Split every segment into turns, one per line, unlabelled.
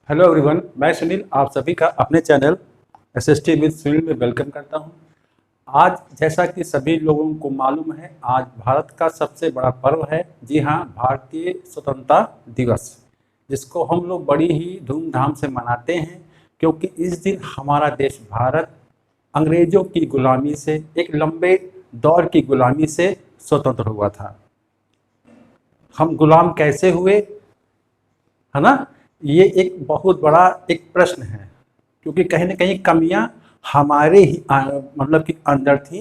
Hello everyone, मैं सुनील आप सभी का अपने चैनल एसएसटी विद सुनील में वेलकम करता हूं। आज जैसा कि सभी लोगों को मालूम है, आज भारत का सबसे बड़ा पर्व है। जी हां, भारतीय स्वतंत्रता दिवस, जिसको हम लोग बड़ी ही धूमधाम से मनाते हैं, क्योंकि इस दिन हमारा देश भारत अंग्रेजों की गुलामी से, एक लंबे दौर की गुलामी से स्वतंत्र हुआ था। हम गुलाम कैसे हुए, है ना? ये एक बहुत बड़ा एक प्रश्न है, क्योंकि कहीं ना कहीं कमियां हमारे ही मतलब कि अंदर थी,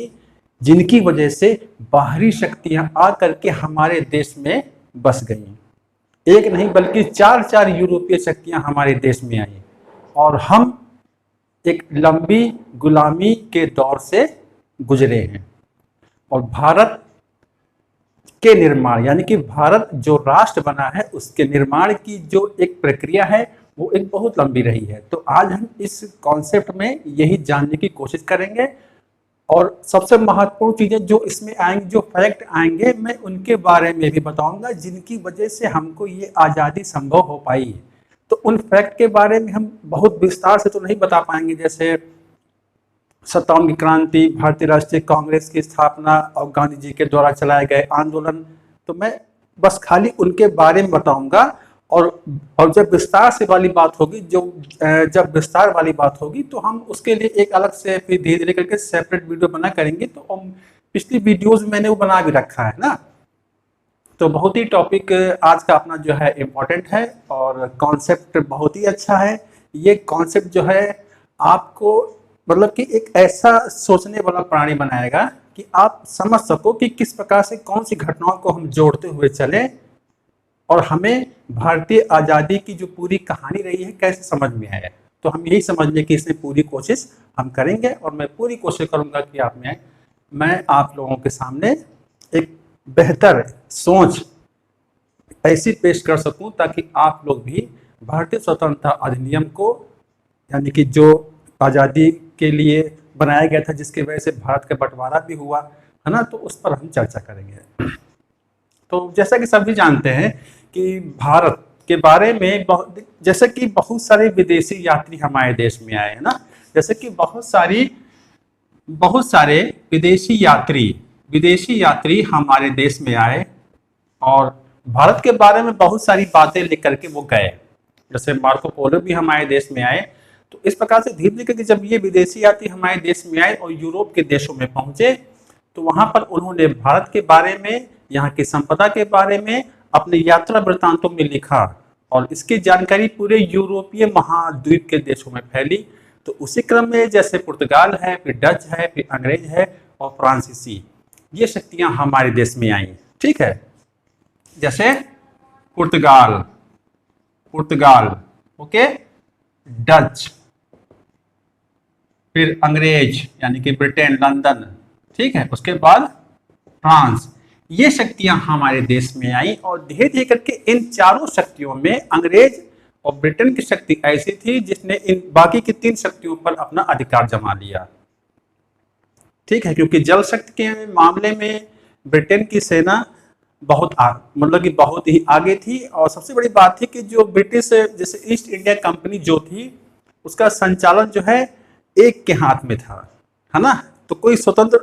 जिनकी वजह से बाहरी शक्तियां आकर के हमारे देश में बस गई। एक नहीं बल्कि चार चार यूरोपीय शक्तियां हमारे देश में आई और हम एक लंबी गुलामी के दौर से गुजरे हैं। और भारत के निर्माण, यानी कि भारत जो राष्ट्र बना है, उसके निर्माण की जो एक प्रक्रिया है वो एक बहुत लंबी रही है। तो आज हम इस कॉन्सेप्ट में यही जानने की कोशिश करेंगे और सबसे महत्वपूर्ण चीजें जो इसमें आएंगी, जो फैक्ट आएंगे, मैं उनके बारे में भी बताऊंगा, जिनकी वजह से हमको ये आज़ादी संभव हो पाई है। तो उन फैक्ट के बारे में हम बहुत विस्तार से तो नहीं बता पाएंगे, जैसे 57 की क्रांति, भारतीय राष्ट्रीय कांग्रेस की स्थापना और गांधी जी के द्वारा चलाए गए आंदोलन। तो मैं बस खाली उनके बारे में बताऊंगा। और जब विस्तार से वाली बात होगी, जब विस्तार वाली बात होगी, तो हम उसके लिए एक अलग से फिर धीरे धीरे करके सेपरेट वीडियो बना करेंगे। तो हम पिछली वीडियोज मैंने वो बना भी रखा है ना। तो बहुत ही टॉपिक आज का अपना जो है इम्पोर्टेंट है और कॉन्सेप्ट बहुत ही अच्छा है। ये कॉन्सेप्ट जो है आपको मतलब कि एक ऐसा सोचने वाला प्राणी बनाएगा कि आप समझ सको कि किस प्रकार से कौन सी घटनाओं को हम जोड़ते हुए चले और हमें भारतीय आज़ादी की जो पूरी कहानी रही है कैसे समझ में आए। तो हम यही समझने की इसमें पूरी कोशिश हम करेंगे और मैं पूरी कोशिश करूंगा कि मैं आप लोगों के सामने एक बेहतर सोच ऐसी पेश कर सकूं ताकि आप लोग भी भारतीय स्वतंत्रता अधिनियम को, यानी कि जो आज़ादी के लिए बनाया गया था, जिसकी वजह से भारत का बंटवारा भी हुआ है ना, तो उस पर हम चर्चा करेंगे। तो जैसा कि सभी जानते हैं कि भारत के बारे में जैसे कि बहुत सारे विदेशी यात्री हमारे देश में आए हैं ना, जैसे कि बहुत सारे विदेशी यात्री हमारे देश में आए और भारत के बारे में बहुत सारी बातें लिख करके वो गए। जैसे मार्को पोलो भी हमारे देश में आए। तो इस प्रकार से धीरे धीरे जब ये विदेशी यात्री हमारे देश में आए और यूरोप के देशों में पहुंचे, तो वहां पर उन्होंने भारत के बारे में, यहाँ की संपदा के बारे में अपने यात्रा वृत्तांतों में लिखा और इसकी जानकारी पूरे यूरोपीय महाद्वीप के देशों में फैली। तो उसी क्रम में जैसे पुर्तगाल है, फिर डच है, फिर अंग्रेज है और फ्रांसीसी, ये शक्तियां हमारे देश में आई। ठीक है, जैसे पुर्तगाल, ओके, डच, फिर अंग्रेज यानी कि ब्रिटेन, लंदन, ठीक है, उसके बाद फ्रांस, ये शक्तियां हमारे देश में आई। और धीरे धीरे करके इन चारों शक्तियों में अंग्रेज और ब्रिटेन की शक्ति ऐसी थी जिसने इन बाकी की तीन शक्तियों पर अपना अधिकार जमा लिया। ठीक है, क्योंकि जल शक्ति के मामले में ब्रिटेन की सेना मतलब कि बहुत ही आगे थी। और सबसे बड़ी बात थी कि जो ब्रिटिश, जैसे ईस्ट इंडिया कंपनी जो थी, उसका संचालन जो है एक के हाथ में था, है ना। तो कोई स्वतंत्र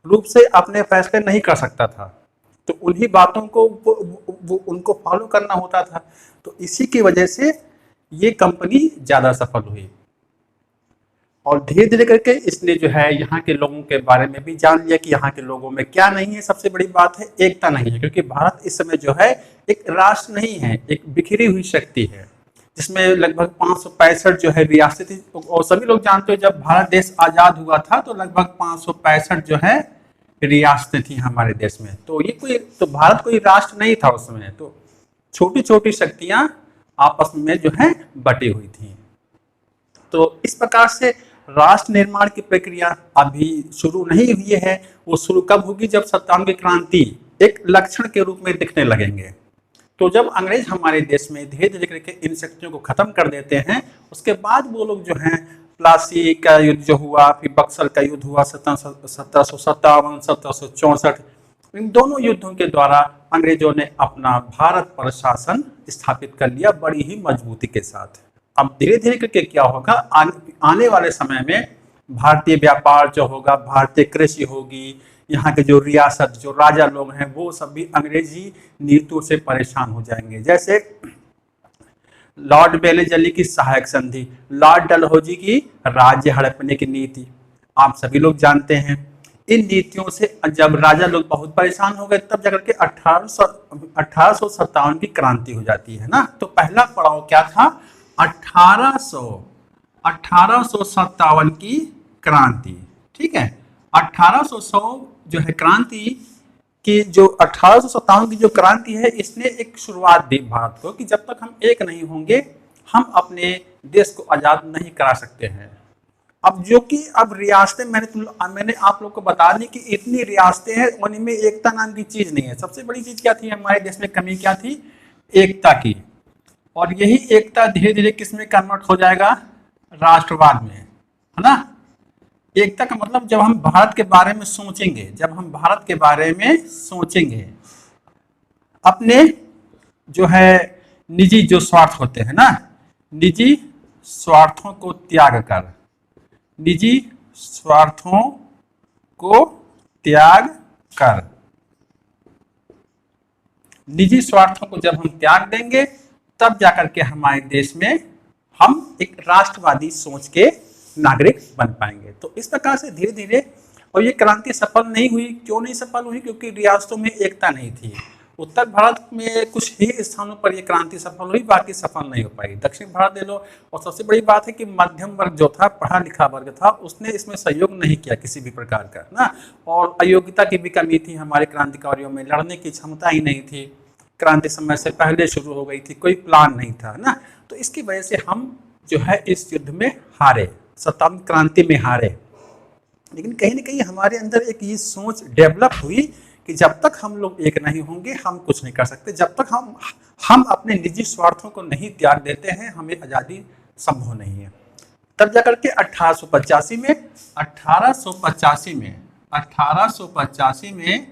रूप से अपने फैसले नहीं कर सकता था, तो उन्हीं बातों को वो उनको फॉलो करना होता था। तो इसी की वजह से ये कंपनी ज्यादा सफल हुई और धीरे धीरे करके इसने जो है यहाँ के लोगों के बारे में भी जान लिया कि यहाँ के लोगों में क्या नहीं है। सबसे बड़ी बात है एकता नहीं है, क्योंकि भारत इस समय जो है एक राष्ट्र नहीं है, एक बिखरी हुई शक्ति है, जिसमें लगभग 565 जो है रियासतें थी। और सभी लोग जानते हो जब भारत देश आजाद हुआ था तो लगभग 565 जो है रियासतें थी हमारे देश में। तो भारत कोई राष्ट्र नहीं था उस समय। तो छोटी छोटी शक्तियां आपस में जो है बटी हुई थी। तो इस प्रकार से राष्ट्र निर्माण की प्रक्रिया अभी शुरू नहीं हुई है। वो शुरू कब होगी? जब 57 की क्रांति एक लक्षण के रूप में दिखने लगेंगे। तो जब अंग्रेज हमारे देश में धीरे धीरे करके इन शक्तियों को खत्म कर देते हैं, उसके बाद वो लोग जो हैं, प्लासी का युद्ध जो हुआ, फिर बक्सर का युद्ध हुआ 1757, 1764, इन दोनों युद्धों के द्वारा अंग्रेजों ने अपना भारत पर शासन स्थापित कर लिया बड़ी ही मजबूती के साथ। अब धीरे धीरे करके क्या होगा, आने वाले समय में भारतीय व्यापार जो होगा, भारतीय कृषि होगी, यहाँ के जो रियासत, जो राजा लोग हैं, वो सभी अंग्रेजी नीतियों से परेशान हो जाएंगे। जैसे लॉर्ड बेलेजली की सहायक संधि, लॉर्ड डलहौजी की राज्य हड़पने की नीति, आप सभी लोग जानते हैं। इन नीतियों से जब राजा लोग बहुत परेशान हो गए, तब जाकर के 1857 की क्रांति हो जाती है ना। तो पहला पड़ाव क्या था, 1857 की क्रांति, ठीक है। 1800 जो है क्रांति कि जो 1857 की जो क्रांति है, इसने एक शुरुआत दी भारत को कि जब तक हम एक नहीं होंगे, हम अपने देश को आजाद नहीं करा सकते हैं। अब जो कि अब रियासतें, मैंने आप लोग को बता दी कि इतनी रियासतें हैं, उनमें एकता नाम की चीज नहीं है। सबसे बड़ी चीज क्या थी हमारे देश में, कमी क्या थी, एकता की। और यही एकता धीरे धीरे किस में कन्वर्ट हो जाएगा, राष्ट्रवाद में, है ना। एकता का मतलब जब हम भारत के बारे में सोचेंगे, जब हम भारत के बारे में सोचेंगे, अपने जो है निजी जो स्वार्थ होते हैं ना, निजी स्वार्थों को त्याग कर, निजी स्वार्थों को त्याग कर, निजी स्वार्थों को जब हम त्याग देंगे, तब जाकर के हमारे देश में हम एक राष्ट्रवादी सोच के नागरिक बन पाएंगे। तो इस प्रकार से धीरे धीरे, और ये क्रांति सफल नहीं हुई। क्यों नहीं सफल हुई, क्योंकि रियासतों में एकता नहीं थी। उत्तर भारत में कुछ ही स्थानों पर ये क्रांति सफल हुई, बाकी सफल नहीं हो पाई। दक्षिण भारत ले लो, और सबसे बड़ी बात है कि मध्यम वर्ग जो था, पढ़ा लिखा वर्ग था, उसने इसमें सहयोग नहीं किया किसी भी प्रकार का ना। और अयोग्यता की भी कमी थी हमारे क्रांतिकारियों में, लड़ने की क्षमता ही नहीं थी, क्रांति समय से पहले शुरू हो गई थी, कोई प्लान नहीं था ना। तो इसकी वजह से हम जो है इस युद्ध में हारे, सत्तावन क्रांति में हारे। लेकिन कहीं ना कहीं हमारे अंदर एक ये सोच डेवलप हुई कि जब तक हम लोग एक नहीं होंगे, हम कुछ नहीं कर सकते। जब तक हम अपने निजी स्वार्थों को नहीं त्याग देते हैं, हमें आज़ादी संभव नहीं है। तब जाकर के 1885 में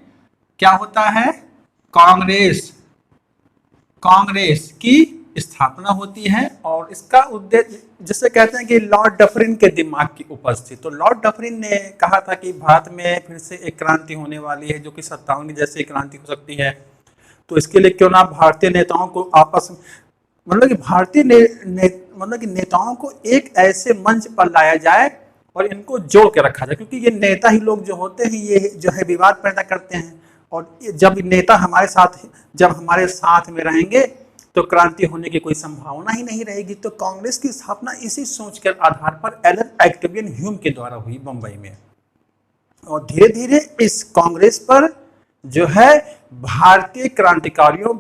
क्या होता है, कांग्रेस की स्थापना होती है। और इसका उद्देश्य, जिसे कहते हैं कि लॉर्ड डफरिन के दिमाग की उपज थी। तो लॉर्ड डफरिन ने कहा था कि भारत में फिर से एक क्रांति होने वाली है, जो कि 57 जैसे क्रांति हो सकती है। तो इसके लिए क्यों ना भारतीय नेताओं को आपस में, मतलब कि भारतीय नेताओं को एक ऐसे मंच पर लाया जाए और इनको जोड़ के रखा जाए, क्योंकि ये नेता ही लोग जो होते हैं, ये जो है विवाद पैदा करते हैं। और जब नेता हमारे साथ में रहेंगे, तो क्रांति होने की कोई संभावना ही नहीं रहेगी। तो कांग्रेस की स्थापना इसी सोच के आधार पर एलन ऑक्टेवियन ह्यूम के द्वारा हुई बंबई में। और धीरे धीरे इस कांग्रेस पर जो है भारतीय क्रांतिकारियों,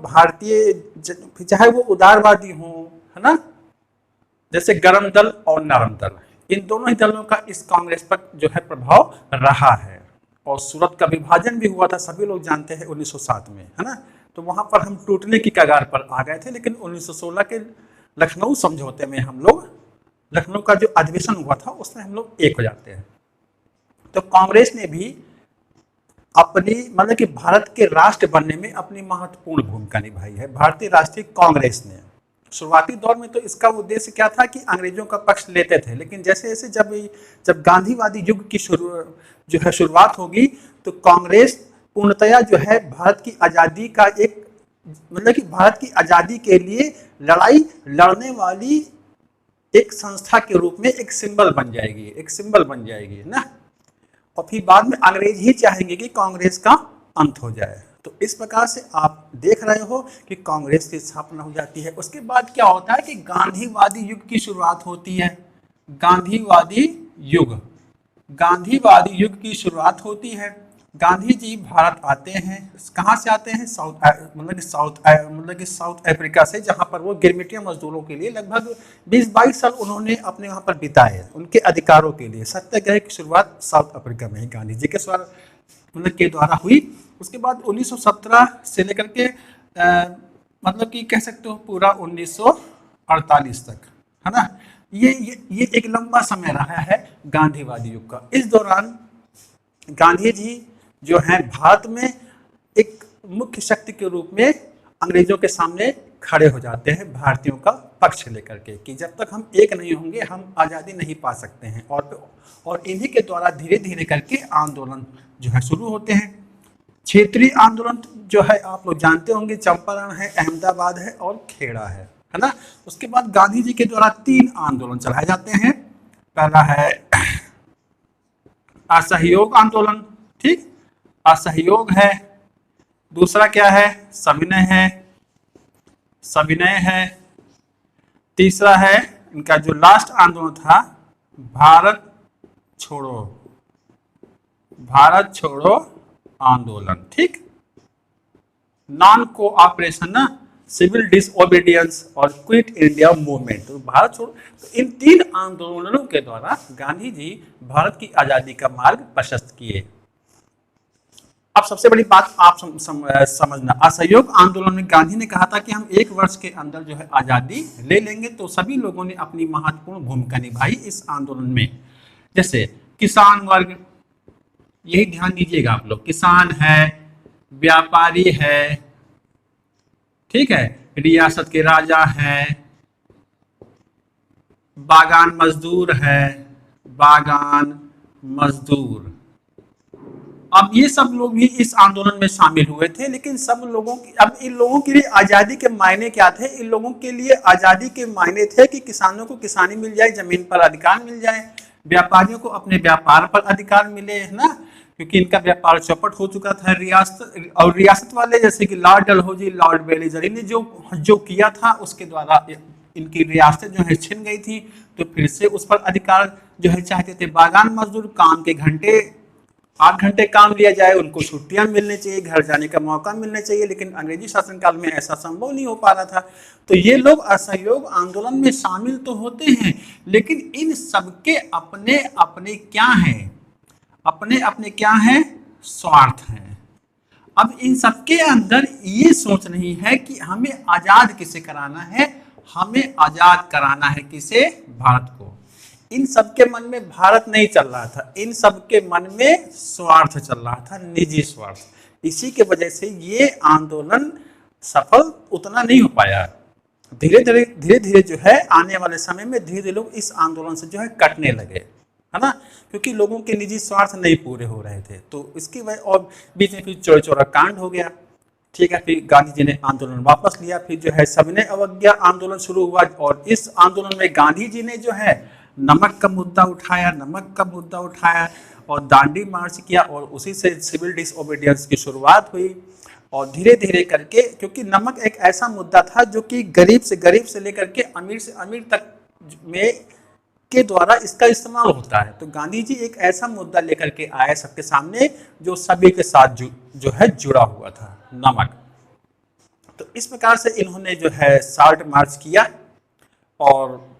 चाहे वो उदारवादी हो, है ना, जैसे गर्म दल और नरम दल, इन दोनों ही दलों का इस कांग्रेस पर जो है प्रभाव रहा है। और सूरत का विभाजन भी हुआ था, सभी लोग जानते हैं, 1907 में, है ना। तो वहां पर हम टूटने की कगार पर आ गए थे। लेकिन 1916 के लखनऊ समझौते में हम लोग, लखनऊ का जो अधिवेशन हुआ था, उसमें हम लोग एक हो जाते हैं। तो कांग्रेस ने भी अपनी, मतलब कि भारत के राष्ट्र बनने में अपनी महत्वपूर्ण भूमिका निभाई है। भारतीय राष्ट्रीय कांग्रेस ने शुरुआती दौर में तो इसका उद्देश्य क्या था कि अंग्रेजों का पक्ष लेते थे। लेकिन जैसे जैसे जब गांधीवादी युग की शुरुआत होगी, तो कांग्रेस पूर्णतया जो है भारत की आज़ादी का एक, मतलब कि भारत की आज़ादी के लिए लड़ाई लड़ने वाली एक संस्था के रूप में एक सिंबल बन जाएगी, ना। और फिर बाद में अंग्रेज ही चाहेंगे कि कांग्रेस का अंत हो जाए। तो इस प्रकार से आप देख रहे हो कि कांग्रेस की स्थापना हो जाती है। उसके बाद क्या होता है कि गांधीवादी युग की शुरुआत होती है। गांधीवादी युग की शुरुआत होती है। गांधी जी भारत आते हैं। कहाँ से आते हैं? साउथ अफ्रीका से, जहाँ पर वो गिरमिटिया मजदूरों के लिए लगभग 20-22 साल उन्होंने अपने वहाँ पर बिताए, उनके अधिकारों के लिए। सत्याग्रह की शुरुआत साउथ अफ्रीका में ही गांधी जी के द्वारा हुई। उसके बाद 1917 से लेकर के मतलब कि कह सकते हो पूरा 1948 तक, है ना। ये एक लंबा समय रहा है गांधीवादी युग का। इस दौरान गांधी जी जो है भारत में एक मुख्य शक्ति के रूप में अंग्रेजों के सामने खड़े हो जाते हैं, भारतीयों का पक्ष लेकर के कि जब तक हम एक नहीं होंगे हम आज़ादी नहीं पा सकते हैं। और इन्हीं के द्वारा धीरे धीरे करके आंदोलन जो है शुरू होते हैं। क्षेत्रीय आंदोलन जो है आप लोग जानते होंगे, चंपारण है, अहमदाबाद है और खेड़ा है ना। उसके बाद गांधी जी के द्वारा 3 आंदोलन चलाए जाते हैं। पहला है असहयोग आंदोलन, ठीक, असहयोग है। दूसरा क्या है, सविनय है। तीसरा है इनका जो लास्ट आंदोलन था, भारत छोड़ो आंदोलन, ठीक। नॉन कोऑपरेशन ना, सिविल डिसओबीडियंस और क्विट इंडिया मूवमेंट, तो भारत छोड़ो। तो इन 3 आंदोलनों के द्वारा गांधी जी भारत की आजादी का मार्ग प्रशस्त किए। अब सबसे बड़ी बात आप समझना, असहयोग आंदोलन में गांधी ने कहा था कि हम 1 वर्ष के अंदर जो है आजादी ले लेंगे। तो सभी लोगों ने अपनी महत्वपूर्ण भूमिका निभाई इस आंदोलन में। जैसे किसान वर्ग, यही ध्यान दीजिएगा आप लोग, किसान है, व्यापारी है, ठीक है, रियासत के राजा है, बागान मजदूर। अब ये सब लोग भी इस आंदोलन में शामिल हुए थे। लेकिन सब लोगों की, अब इन लोगों के लिए आजादी के मायने क्या थे? इन लोगों के लिए आजादी के मायने थे कि किसानों को किसानी मिल जाए, जमीन पर अधिकार मिल जाए, व्यापारियों को अपने व्यापार पर अधिकार मिले, है ना, क्योंकि इनका व्यापार चौपट हो चुका था। रियासत वाले जैसे कि लॉर्ड डलहौजी, लॉर्ड बेलीजरी ने जो किया था उसके द्वारा इनकी रियासतें जो है छिन गई थी। तो फिर से उस पर अधिकार जो है चाहते थे। बागान मजदूर, काम के घंटे 8 घंटे काम लिया जाए, उनको छुट्टियां मिलनी चाहिए, घर जाने का मौका मिलना चाहिए। लेकिन अंग्रेजी शासनकाल में ऐसा संभव नहीं हो पा रहा था। तो ये लोग असहयोग आंदोलन में शामिल तो होते हैं, लेकिन इन सबके अपने अपने क्या हैं? स्वार्थ हैं। अब इन सबके अंदर ये सोच नहीं है कि हमें आजाद किसे कराना है, हमें आजाद कराना है किसे? भारत को। इन सबके मन में भारत नहीं चल रहा था, इन सबके मन में स्वार्थ चल रहा था, निजी स्वार्थ। इसी के वजह से ये आंदोलन सफल उतना नहीं हो पाया। धीरे धीरे जो है आने वाले समय में धीरे लोग इस आंदोलन से जो है कटने लगे, है ना, क्योंकि लोगों के निजी स्वार्थ नहीं पूरे हो रहे थे। तो इसकी वजह, और बीच में फिर चौरा कांड हो गया, ठीक है। फिर गांधी जी ने आंदोलन वापस लिया। फिर जो है सविनय अवज्ञा आंदोलन शुरू हुआ, और इस आंदोलन में गांधी जी ने जो है नमक का मुद्दा उठाया और दांडी मार्च किया, और उसी से सिविल डिसओबीडियंस की शुरुआत हुई। और धीरे धीरे करके, क्योंकि नमक एक ऐसा मुद्दा था जो कि गरीब से लेकर के अमीर से अमीर तक में के द्वारा इसका इस्तेमाल होता है। तो गांधी जी एक ऐसा मुद्दा लेकर के आए सबके सामने जो सभी के साथ जो है जुड़ा हुआ था, नमक। तो इस प्रकार से इन्होंने जो है साल्ट मार्च किया और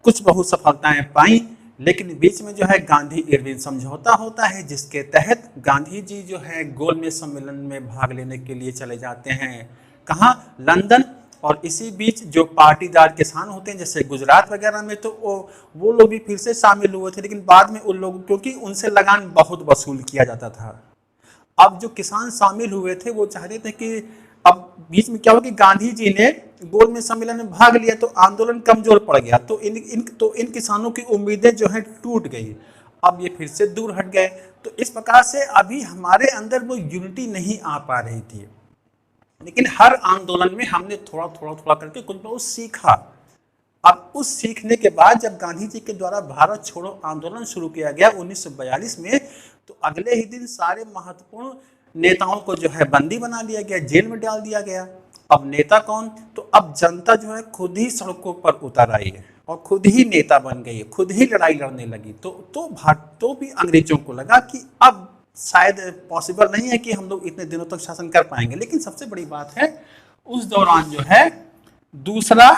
कुछ बहुत सफलताएं पाई। लेकिन बीच में जो है गांधी इरविन समझौता होता है, जिसके तहत गांधी जी जो है गोलमेज सम्मेलन में भाग लेने के लिए चले जाते हैं। कहाँ? लंदन। और इसी बीच जो पाटीदार किसान होते हैं जैसे गुजरात वगैरह में, तो वो लोग भी फिर से शामिल हुए थे। लेकिन बाद में उन लोगों, क्योंकि उनसे लगान बहुत वसूल किया जाता था। अब जो किसान शामिल हुए थे वो चाहते थे कि अब बीच में क्या हो कि गांधी जी ने गोलमेज सम्मेलन में भाग लिया तो आंदोलन कमजोर पड़ गया, तो इन किसानों की उम्मीदें जो है टूट गई। अब ये फिर से दूर हट गए। तो इस प्रकार से अभी हमारे अंदर वो यूनिटी नहीं आ पा रही थी। लेकिन हर आंदोलन में हमने थोड़ा करके कुछ बहुत सीखा। अब उस सीखने के बाद जब गांधी जी के द्वारा भारत छोड़ो आंदोलन शुरू किया गया 1942 में, तो अगले ही दिन सारे महत्वपूर्ण नेताओं को जो है बंदी बना लिया गया, जेल में डाल दिया गया। अब नेता कौन? तो अब जनता जो है खुद ही सड़कों पर उतर आई है और खुद ही नेता बन गई है, खुद ही लड़ाई लड़ने लगी। तो भी अंग्रेजों को लगा कि अब शायद पॉसिबल नहीं है कि हम लोग इतने दिनों तक शासन कर पाएंगे। लेकिन सबसे बड़ी बात है, उस दौरान जो है दूसरा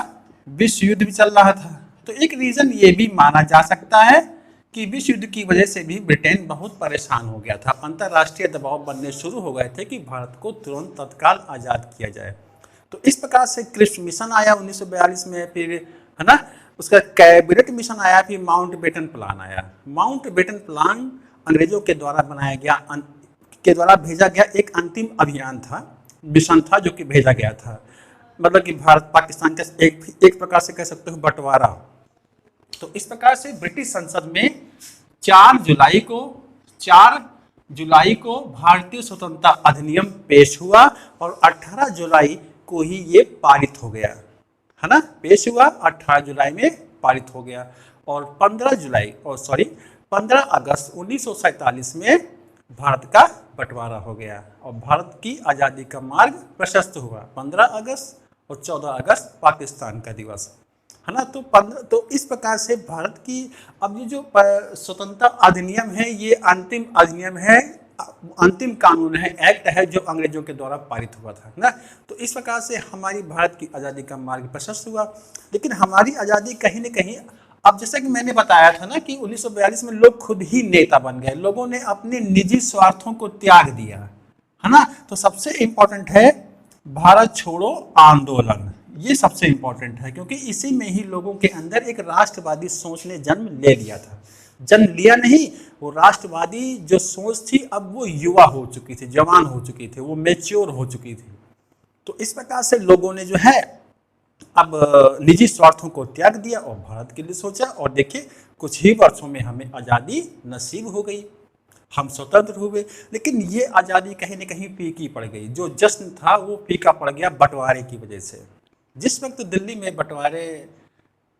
विश्व युद्ध भी चल रहा था। तो एक रीजन ये भी माना जा सकता है कि विश्व युद्ध की वजह से भी ब्रिटेन बहुत परेशान हो गया था। अंतर्राष्ट्रीय दबाव बनने शुरू हो गए थे कि भारत को तुरंत तत्काल आज़ाद किया जाए। तो इस प्रकार से क्रिप्स मिशन आया 1942 में, फिर है ना, उसका कैबिनेट मिशन आया, फिर माउंटबेटन प्लान आया। माउंटबेटन प्लान अंग्रेजों के द्वारा बनाया गया, के द्वारा भेजा गया एक अंतिम अभियान था, मिशन था जो कि भेजा गया था। मतलब कि भारत पाकिस्तान का एक प्रकार से कह सकते हो बंटवारा। तो इस प्रकार से ब्रिटिश संसद में 4 जुलाई को भारतीय स्वतंत्रता अधिनियम पेश हुआ और 18 जुलाई को ही ये पारित हो गया, है ना। पेश हुआ 18 जुलाई में पारित हो गया और 15 अगस्त 1947 में भारत का बंटवारा हो गया और भारत की आज़ादी का मार्ग प्रशस्त हुआ। 15 अगस्त और 14 अगस्त पाकिस्तान का दिवस, है ना। तो इस प्रकार से भारत की अब ये जो स्वतंत्रता अधिनियम है ये अंतिम अधिनियम है, अंतिम कानून है, एक्ट है जो अंग्रेजों के द्वारा पारित हुआ था, ना। तो इस प्रकार से हमारी भारत की आज़ादी का मार्ग प्रशस्त हुआ। लेकिन हमारी आज़ादी कहीं न कहीं, अब जैसा कि मैंने बताया था ना कि 1942 में लोग खुद ही नेता बन गए, लोगों ने अपने निजी स्वार्थों को त्याग दिया, है ना। तो सबसे इंपॉर्टेंट है भारत छोड़ो आंदोलन, ये सबसे इंपॉर्टेंट है क्योंकि इसी में ही लोगों के अंदर एक राष्ट्रवादी सोच ने जन्म ले लिया था। जन्म लिया नहीं, वो राष्ट्रवादी जो सोच थी अब वो युवा हो चुकी थी, जवान हो चुकी थी, वो मैच्योर हो चुकी थी। तो इस प्रकार से लोगों ने जो है अब निजी स्वार्थों को त्याग दिया और भारत के लिए सोचा और देखिए कुछ ही वर्षों में हमें आज़ादी नसीब हो गई, हम स्वतंत्र हुए। लेकिन ये आज़ादी कहीं न कहीं फीकी पड़ गई, जो जश्न था वो फीका पड़ गया बंटवारे की वजह से। जिस वक्त दिल्ली में बंटवारे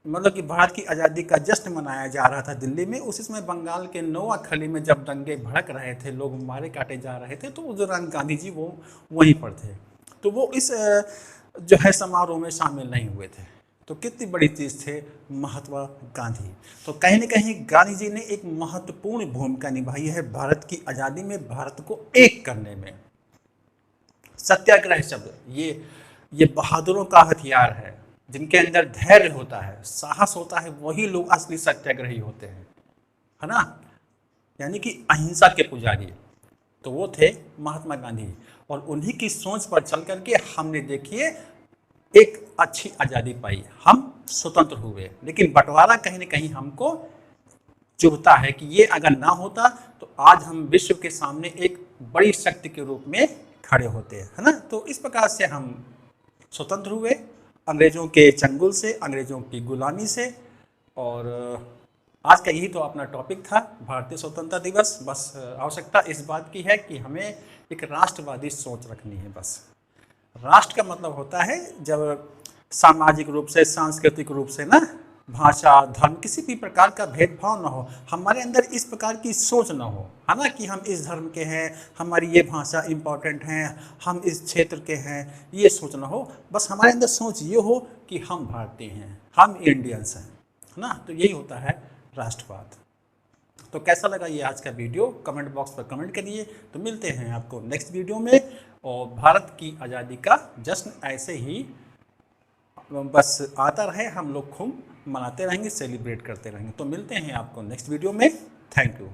मतलब कि भारत की आज़ादी का जश्न मनाया जा रहा था दिल्ली में, उसी समय बंगाल के नोआखली में जब दंगे भड़क रहे थे, लोग मारे काटे जा रहे थे, तो उस दौरान गांधी जी वो वहीं पर थे, तो वो इस जो है समारोह में शामिल नहीं हुए थे। तो कितनी बड़ी चीज़ थे महात्मा गांधी। तो कहीं न कहीं गांधी जी ने एक महत्वपूर्ण भूमिका निभाई है भारत की आज़ादी में, भारत को एक करने में। सत्याग्रह शब्द ये बहादुरों का हथियार है, जिनके अंदर धैर्य होता है, साहस होता है, वही लोग असली सत्याग्रही होते हैं, है ना। यानी कि अहिंसा के पुजारी तो वो थे महात्मा गांधी और उन्हीं की सोच पर चल करके हमने देखिए एक अच्छी आज़ादी पाई, हम स्वतंत्र हुए। लेकिन बंटवारा कहीं न कहीं हमको चुभता है कि ये अगर ना होता तो आज हम विश्व के सामने एक बड़ी शक्ति के रूप में खड़े होते हैं, है ना। तो इस प्रकार से हम स्वतंत्र हुए अंग्रेज़ों के चंगुल से, अंग्रेज़ों की गुलामी से। और आज का यही तो अपना टॉपिक था, भारतीय स्वतंत्रता दिवस। बस आवश्यकता इस बात की है कि हमें एक राष्ट्रवादी सोच रखनी है। बस राष्ट्र का मतलब होता है जब सामाजिक रूप से, सांस्कृतिक रूप से ना, भाषा, धर्म, किसी भी प्रकार का भेदभाव ना हो, हमारे अंदर इस प्रकार की सोच ना हो, है ना, कि हम इस धर्म के हैं, हमारी ये भाषा इम्पॉर्टेंट है, हम इस क्षेत्र के हैं, ये सोच ना हो। बस हमारे अंदर सोच ये हो कि हम भारतीय हैं, हम इंडियंस हैं, है ना। तो यही होता है राष्ट्रवाद। तो कैसा लगा ये आज का वीडियो, कमेंट बॉक्स पर कमेंट करिए। तो मिलते हैं आपको नेक्स्ट वीडियो में, और भारत की आज़ादी का जश्न ऐसे ही बस आता रहे, हम लोग खूब मनाते रहेंगे, सेलिब्रेट करते रहेंगे। तो मिलते हैं आपको नेक्स्ट वीडियो में। Thank you.